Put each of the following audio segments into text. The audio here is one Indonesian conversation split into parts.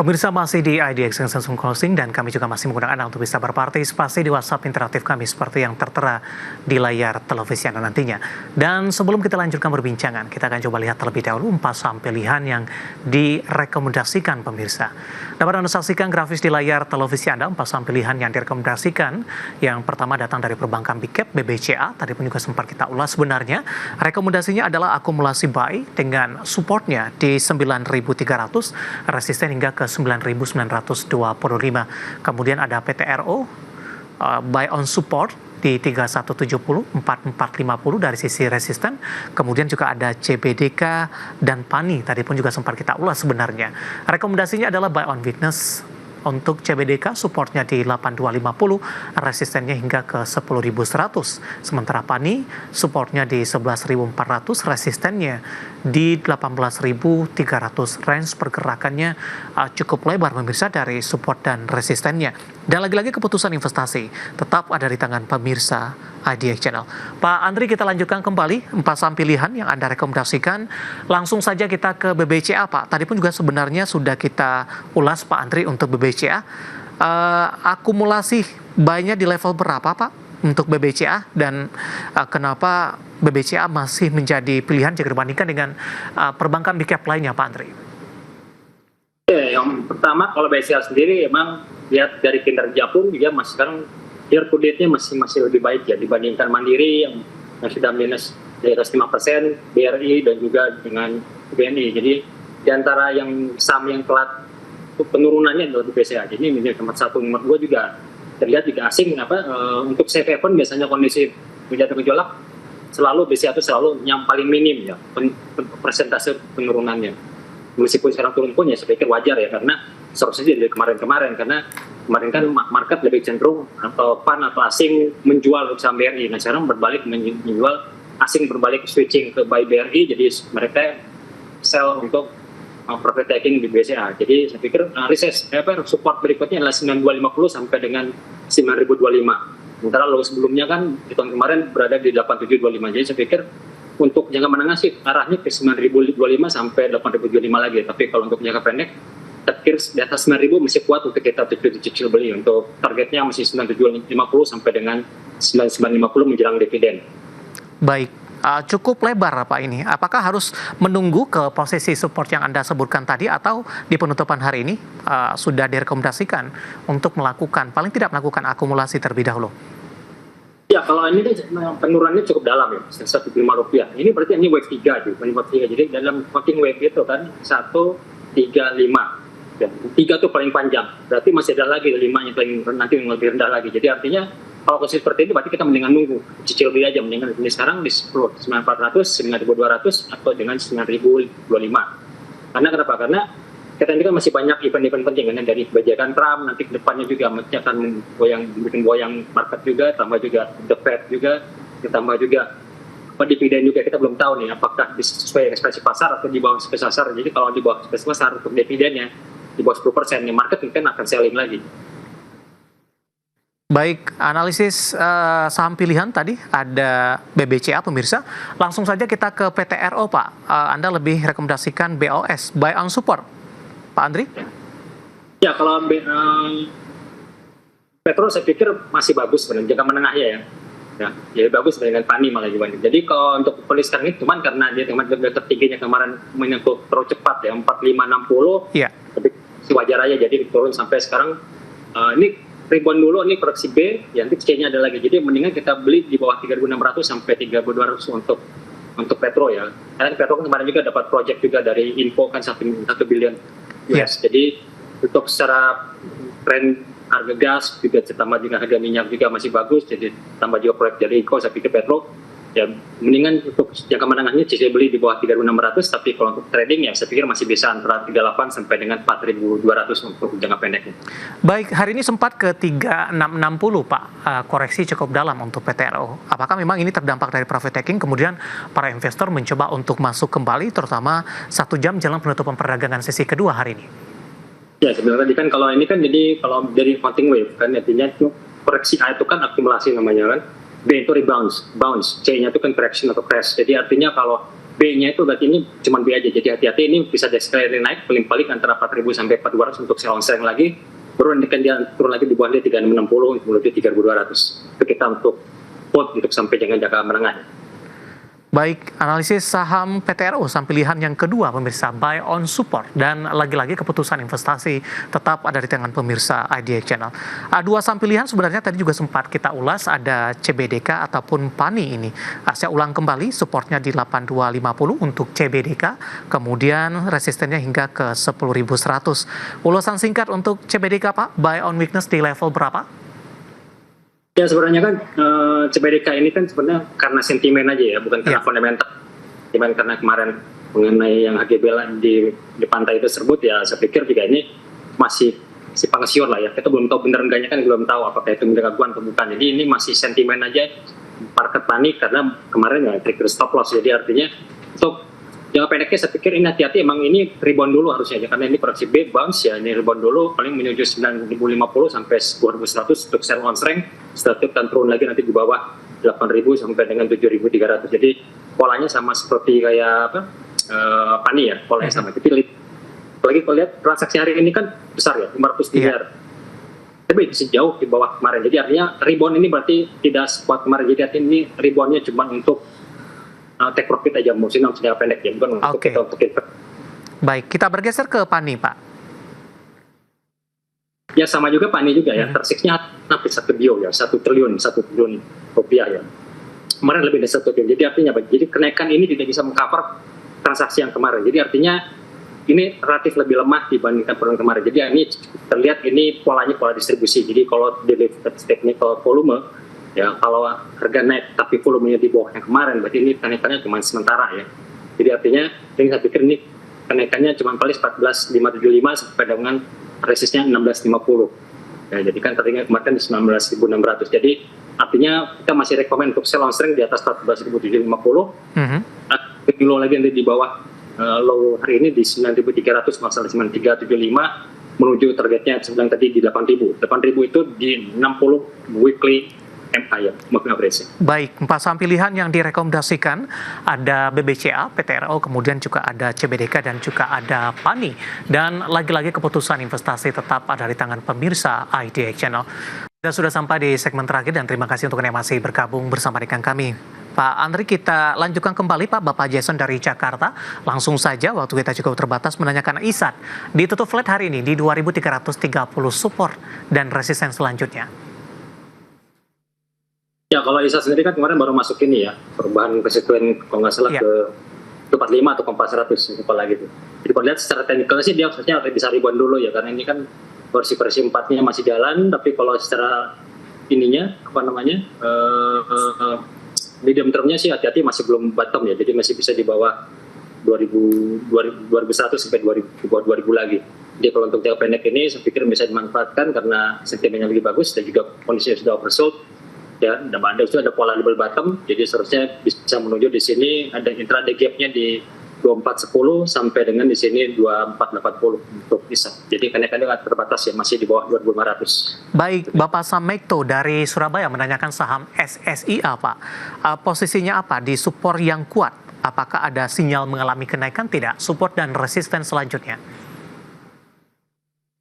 Pemirsa masih di IDX Langsung Closing dan kami juga masih menggunakan Anda untuk bisa berpartisipasi di WhatsApp interaktif kami seperti yang tertera di layar televisi Anda nantinya. Dan sebelum kita lanjutkan perbincangan, kita akan coba lihat terlebih dahulu 4 saham pilihan yang direkomendasikan pemirsa. Dapat Anda saksikan grafis di layar televisi Anda 4 saham pilihan yang direkomendasikan. Yang pertama datang dari perbankan Big Cap BBCA, tadi pun juga sempat kita ulas sebenarnya. Rekomendasinya adalah akumulasi buy dengan supportnya di 9.300, resisten hingga ke 9.925. Kemudian ada PTRO, buy on support di 3170, 4450 dari sisi resisten. Kemudian juga ada CBDK dan PANI, tadi pun juga sempat kita ulas sebenarnya. Rekomendasinya adalah buy on weakness. Untuk CBDK supportnya di 8250, resistennya hingga ke 10.100. Sementara PANI supportnya di 11.400, resistennya di 18.300. Range pergerakannya cukup lebar pemirsa dari support dan resistennya. Dan lagi-lagi keputusan investasi tetap ada di tangan pemirsa IDX Channel. Pak Andri, kita lanjutkan kembali 4 saham pilihan yang Anda rekomendasikan. Langsung saja kita ke BBCA, Pak. Tadi pun juga sebenarnya sudah kita ulas, Pak Andri, untuk BBCA. Akumulasi buy-nya di level berapa, Pak, untuk BBCA? Dan kenapa BBCA masih menjadi pilihan jika dibandingkan dengan perbankan big cap lainnya, Pak Andri? Yang pertama, kalau BCA sendiri emang lihat dari kinerja pun dia masih sekarang year to date-nya masih lebih baik ya dibandingkan Mandiri yang sudah minus di atas 5%, BRI dan juga dengan BNI. Jadi di antara yang saham yang telat penurunannya adalah BCA. Jadi ini nomor 1, nomor 2 juga terlihat juga asing. Untuk safe haven biasanya kondisi tidak tergejolak selalu BCA itu selalu yang paling minim ya persentase penurunannya. Meskipun sekarang turun pun ya saya pikir wajar ya, karena seharusnya dari kemarin karena kemarin kan market lebih cenderung atau fund atau asing menjual saham BRI. Nah sekarang berbalik menjual, asing berbalik switching ke buy BRI, jadi mereka sell untuk profit taking di BCA. Jadi saya pikir support berikutnya adalah 9250 sampai dengan 9025. Sementara low sebelumnya kan di tahun kemarin berada di 8725. Jadi saya pikir untuk jangka menengah sih arahnya ke 9.025 sampai 8.025 lagi. Tapi kalau untuk jangka pendek, terkira di atas 9.000 masih kuat untuk kita cicil beli. Untuk targetnya masih 9.750 sampai dengan 9.950 menjelang dividen. Baik, cukup lebar Pak ini. Apakah harus menunggu ke posisi support yang Anda sebutkan tadi, atau di penutupan hari ini sudah direkomendasikan untuk paling tidak melakukan akumulasi terlebih dahulu? Ya, kalau ini penurunannya cukup dalam ya, Rp105. Ini berarti ini wave 3 juga, wave 3. Jadi dalam floating wave itu kan 1, 3, 5. Ya, 3 itu paling panjang. Berarti masih ada lagi 5 yang paling nanti yang lebih rendah lagi. Jadi artinya kalau kondisi seperti ini berarti kita mendingan nunggu, cicil beli aja, mendingan ini sekarang di 9.400, 9.200 atau dengan 9.025. Karena kenapa? Karena kita ini kan masih banyak event-event penting kan, dari kebijakan Trump, nanti ke depannya juga akan bikin goyang market juga, tambah juga The Fed juga, ditambah juga dividen juga. Kita belum tahu nih apakah sesuai ekspektasi pasar atau di bawah ekspektasi pasar. Jadi kalau di bawah ekspektasi pasar untuk dividennya di bawah 10%, nih market mungkin akan selling lagi. Baik, analisis saham pilihan tadi ada BBCA pemirsa. Langsung saja kita ke PTRO, Pak. Anda lebih rekomendasikan BOS, buy on support, Pak Andri? Ya, kalau Petro saya pikir masih bagus sebenarnya jangka menengahnya ya. Ya, jadi bagus dengan PANI malah dibanding. Jadi kalau untuk kondisi sekarang ini cuman karena dia kemarin tertingginya kemarin menyentuh terlalu cepat ya 4560. Iya. Tapi wajar aja, jadi turun sampai sekarang ini rebound dulu, ini koreksi B, ya nanti C-nya ada lagi. Jadi mendingan kita beli di bawah 3.600 sampai 3.200 untuk Petro ya. Karena Petro kan kemarin juga dapat project juga dari Info kan 1 billion US. Yes. Jadi untuk secara tren harga gas juga ditambah dengan harga minyak juga masih bagus, jadi tambah juga proyek dari Info, saya pikir Petro ya mendingan untuk jangka menengahnya saya beli di bawah 3.600, tapi kalau untuk trading ya saya pikir masih bisa antara 38 sampai dengan 4.200 untuk jangka pendeknya. Baik, hari ini sempat ke 3660 Pak, koreksi cukup dalam untuk PTRO. Apakah memang ini terdampak dari profit taking, kemudian para investor mencoba untuk masuk kembali, terutama 1 jam jelang penutupan perdagangan sesi kedua hari ini? Ya sebenarnya tadi kan kalau ini kan jadi kalau dari floating wave kan artinya itu koreksi A itu kan akumulasi namanya kan, B itu bounce, C-nya itu kan correction atau crash. Jadi artinya kalau B-nya itu berarti ini cuma B aja. Jadi hati-hati, ini bisa sekali naik paling-paling antara 4.000 sampai 4.200 untuk sell on strength lagi. Baru nanti kan dia turun lagi di bawah dia 3.660 menuju 3.200. Itu kita untuk hold untuk sampai dengan jangka menengah. Baik, analisis saham PTRO saham pilihan yang kedua pemirsa, buy on support, dan lagi-lagi keputusan investasi tetap ada di tangan pemirsa IDX Channel. Dua saham pilihan sebenarnya tadi juga sempat kita ulas, ada CBDK ataupun PANI ini. Saya ulang kembali, supportnya di 8250 untuk CBDK, kemudian resistennya hingga ke 10.100. Ulasan singkat untuk CBDK Pak, buy on weakness di level berapa? Ya sebenarnya kan CBDK ini kan sebenarnya karena sentimen aja ya, bukan karena fundamental. Sentimen karena kemarin mengenai yang HGB di pantai tersebut ya, saya pikir juga ini masih simpang siur lah ya. Kita belum tahu benar enggaknya, kan belum tahu apakah itu gangguan atau bukan. Jadi ini masih sentimen aja, market panik karena kemarin ya trigger stop loss. Jadi artinya untuk jangka pendeknya saya pikir ini hati-hati, emang ini rebound dulu harusnya ya, karena ini koreksi B bounce ya, ini rebound dulu paling menuju 9.050 sampai 2.100 untuk sell on strength. Setelah itu akan turun lagi nanti di bawah 8.000 sampai dengan 7.300. Jadi polanya sama seperti kayak PANI ya, polanya sama. Tapi apalagi kalau lihat transaksi hari ini kan besar ya, 500 miliar. Tapi masih jauh di bawah kemarin. Jadi artinya rebound ini berarti tidak sekuat kemarin. Jadi artinya ini reboundnya cuma untuk take profit aja, mungkin jangka pendek ya, bukan untuk kita untuk invest. Baik, kita bergeser ke PANI Pak. Ya sama juga PANI juga ya, tersiksnya hampir 1 triliun rupiah ya. Kemarin lebih dari 1 triliun. Jadi artinya apa? Jadi kenaikan ini tidak bisa mengcover transaksi yang kemarin. Jadi artinya ini relatif lebih lemah dibandingkan penurunan kemarin. Jadi ini terlihat ini polanya pola distribusi. Jadi kalau dilihat technical volume, ya kalau harga naik tapi volumenya di bawah yang kemarin, berarti ini kenaikannya cuma sementara ya. Jadi artinya ini saya pikir ini kenaikannya cuma paling 14.575 sampai dengan resistnya 16.50. Ya, jadi kan tadinya kemarin di 19.600. Jadi artinya kita masih rekomend untuk sell on strength di atas 14.750. Low lagi nanti di bawah low hari ini di 9.300, masalah 9.375 menuju targetnya sebelah tadi di 8.000. 8.000 itu di 60 weekly MA ya, Baik, 4 saham pilihan yang direkomendasikan ada BBCA, PTRO, kemudian juga ada CBDK dan juga ada PANI. Dan lagi-lagi keputusan investasi tetap ada di tangan pemirsa IDX Channel. Kita sudah sampai di segmen terakhir dan terima kasih untuk yang masih bergabung bersama dengan kami. Pak Andri, kita lanjutkan kembali Pak, Bapak Jason dari Jakarta. Langsung saja, waktu kita cukup terbatas, menanyakan ISAT. Ditutup flat hari ini di 2.330 support dan resisten selanjutnya. Ya kalau ISA sendiri kan kemarin baru masuk ini ya, perubahan konstituen kalau nggak salah ke 45 atau 400 kepala gitu. Jadi kalau lihat secara teknikal sih dia harusnya bisa rebound dulu ya, karena ini kan versi 4-nya masih jalan, tapi kalau secara ininya medium termnya sih hati-hati masih belum bottom ya, jadi masih bisa di bawah 2100 sampai 2000 lagi. Jadi kalau untuk jangka pendek ini saya pikir bisa dimanfaatkan karena sentimennya lebih bagus dan juga kondisinya sudah oversold. Ya, ada pola double bottom, jadi seharusnya bisa menuju di sini ada intraday gap-nya di 2410 sampai dengan di sini 2480 untuk ISA. Jadi kenaikannya terbatas ya, masih di bawah 2500. Baik, Bapak Samekto dari Surabaya menanyakan saham SSIA Pak. Posisinya apa di support yang kuat? Apakah ada sinyal mengalami kenaikan? Tidak, support dan resisten selanjutnya.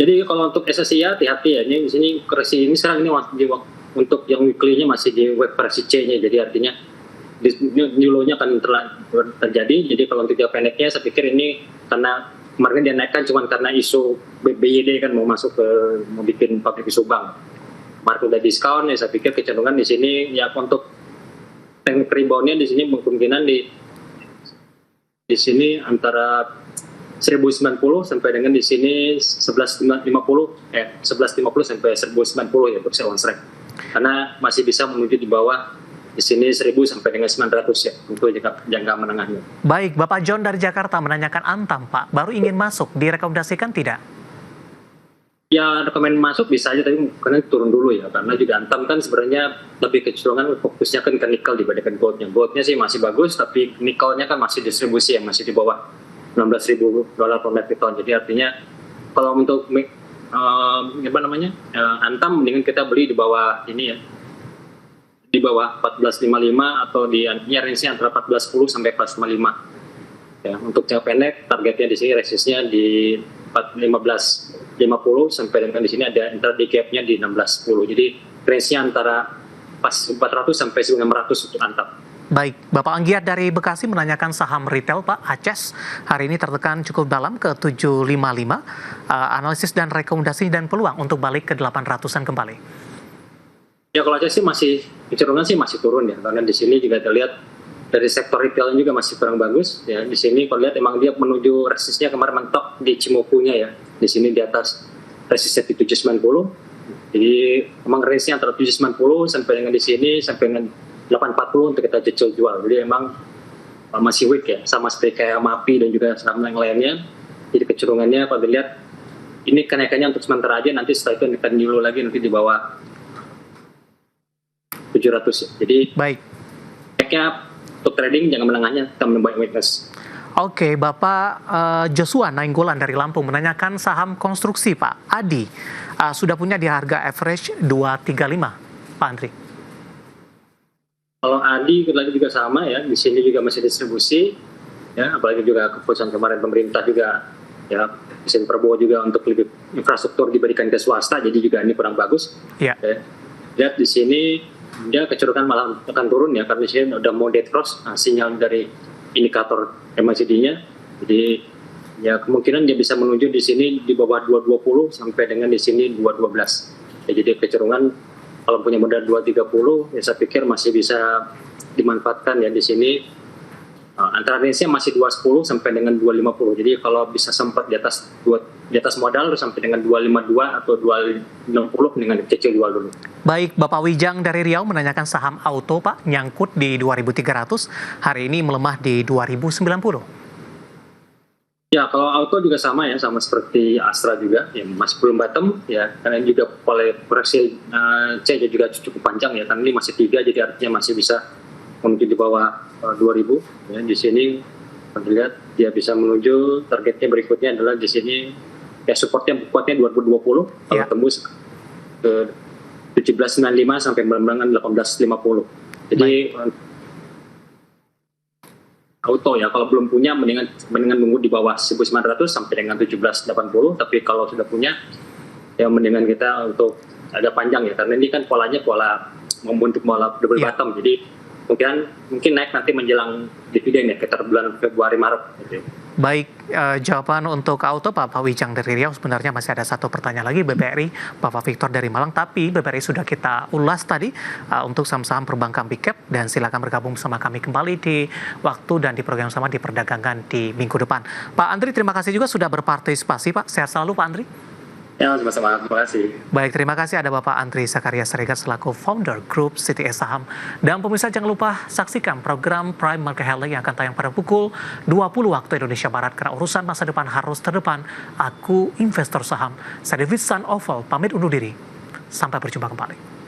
Jadi kalau untuk SSIA hati-hati ya, ini di sini koreksi ini sekarang ini untuk yang weekly-nya masih di web versi C-nya, jadi artinya new low-nya akan terjadi. Jadi kalau untuk jangka pendeknya saya pikir ini karena kemarin dia naikkan cuma karena isu BYD kan mau bikin pabrik isu bank. Market udah diskon ya, saya pikir kecenderungan di sini ya untuk teknik rebound-nya di sini kemungkinan di sini antara 1090 sampai dengan di sini 1150 sampai 1090 ya untuk sell on strength. Karena masih bisa menuju di bawah di sini 1000 sampai dengan 900 ya untuk jangka menengahnya. Baik, Bapak John dari Jakarta menanyakan Antam Pak, baru ingin masuk, direkomendasikan tidak? Ya rekomend masuk bisa aja, tapi karena turun dulu ya, karena juga Antam kan sebenarnya lebih kecenderungan fokusnya kan ke nikel dibandingkan goldnya. Goldnya sih masih bagus, tapi nikelnya kan masih distribusi yang masih di bawah $16.000 per metric ton. Jadi artinya kalau untuk Antam mendingan kita beli di bawah ini ya, di bawah 14.55 atau di range-nya antara 14.10 sampai 14.55. Ya, untuk jangka pendek targetnya di sini resistnya di 15.50 sampai dengan di sini ada intraday gap-nya di 16.10. Jadi range-nya antara pas 400 sampai 1.600 untuk antap. Baik, Bapak Anggiat dari Bekasi menanyakan saham retail Pak, ACES hari ini tertekan cukup dalam ke 755. Analisis dan rekomendasi dan peluang untuk balik ke 800-an kembali. Ya kalau ACES sih masih kecenderungan sih masih turun ya, karena di sini juga terlihat dari sektor retail juga masih kurang bagus ya. Di sini kalau lihat emang dia menuju resistnya kemarin mentok di Cimokunya ya. Di sini di atas resistnya di 790. Jadi emang range-nya antara 790 sampai dengan di sini sampai dengan 840 untuk kita cicil jual. Jadi emang masih weak ya, sama seperti kayak MAPI dan juga saham yang lainnya. Jadi kecenderungannya kalau dilihat ini kenaikannya untuk sementara aja, nanti setelah itu akan dulu lagi nanti di bawah 700 ya. Jadi baik. Baiknya untuk trading jangan menengahnya, kita menembak weakness. Oke, Bapak Joshua Nainggolan dari Lampung menanyakan saham konstruksi Pak Adi sudah punya di harga average 235 Pak Andri. Kalau Adi lagi juga sama ya, di sini juga masih distribusi ya, apalagi juga keputusan kemarin pemerintah juga ya, Presiden Prabowo juga untuk lebih infrastruktur diberikan ke swasta, jadi juga ini kurang bagus. Ya. Lihat di sini dia kecenderungan malah akan turun ya, karena di sini udah mau dead cross, sinyal dari indikator MACD-nya. Jadi ya kemungkinan dia bisa menuju di sini di bawah 220 sampai dengan di sini 212. Ya, jadi kecenderungan kalau punya modal 230 ya saya pikir masih bisa dimanfaatkan ya di sini. Antara range-nya masih 210 sampai dengan 250. Jadi kalau bisa sempat di atas modal sampai dengan 252 atau 260 dengan cicil jual dulu. Baik, Bapak Wijang dari Riau menanyakan saham auto Pak, nyangkut di 2.300, hari ini melemah di 2.090. Ya, kalau auto juga sama ya, sama seperti Astra juga, ya masih belum bottom ya, karena juga koreksi C juga cukup panjang ya, karena ini masih 3, jadi artinya masih bisa menuju di bawah 2.000 ya. Di sini lihat dia bisa menuju, targetnya berikutnya adalah di sini ya, supportnya kuatnya 2020 kalau tembus ke 1795 sampai benar-benar 1850. Jadi auto ya, kalau belum punya mendingan nunggu di bawah 1900 sampai dengan 1780, tapi kalau sudah punya ya mendingan kita untuk agak panjang ya, karena ini kan polanya pola membentuk pola double bottom, jadi mungkin naik nanti menjelang dividen ya, sekitar bulan Februari Maret gitu. Baik, jawaban untuk auto Bapak Wijang dari Riau. Sebenarnya masih ada satu pertanyaan lagi BBRI, Bapak Victor dari Malang, tapi BBRI sudah kita ulas tadi untuk saham-saham perbankan big cap, dan silakan bergabung bersama kami kembali di waktu dan di program sama di perdagangan di minggu depan. Pak Andri, terima kasih juga sudah berpartisipasi Pak. Sehat selalu Pak Andri. Ya, sama-sama. Terima kasih. Baik, terima kasih. Ada Bapak Andri Zakaria Siregar selaku founder grup CTS Saham. Dan pemirsa jangan lupa saksikan program Prime Market Healing yang akan tayang pada pukul 20 waktu Indonesia Barat. Karena urusan masa depan harus terdepan. Aku investor saham. Saya David San Oval, pamit undur diri. Sampai berjumpa kembali.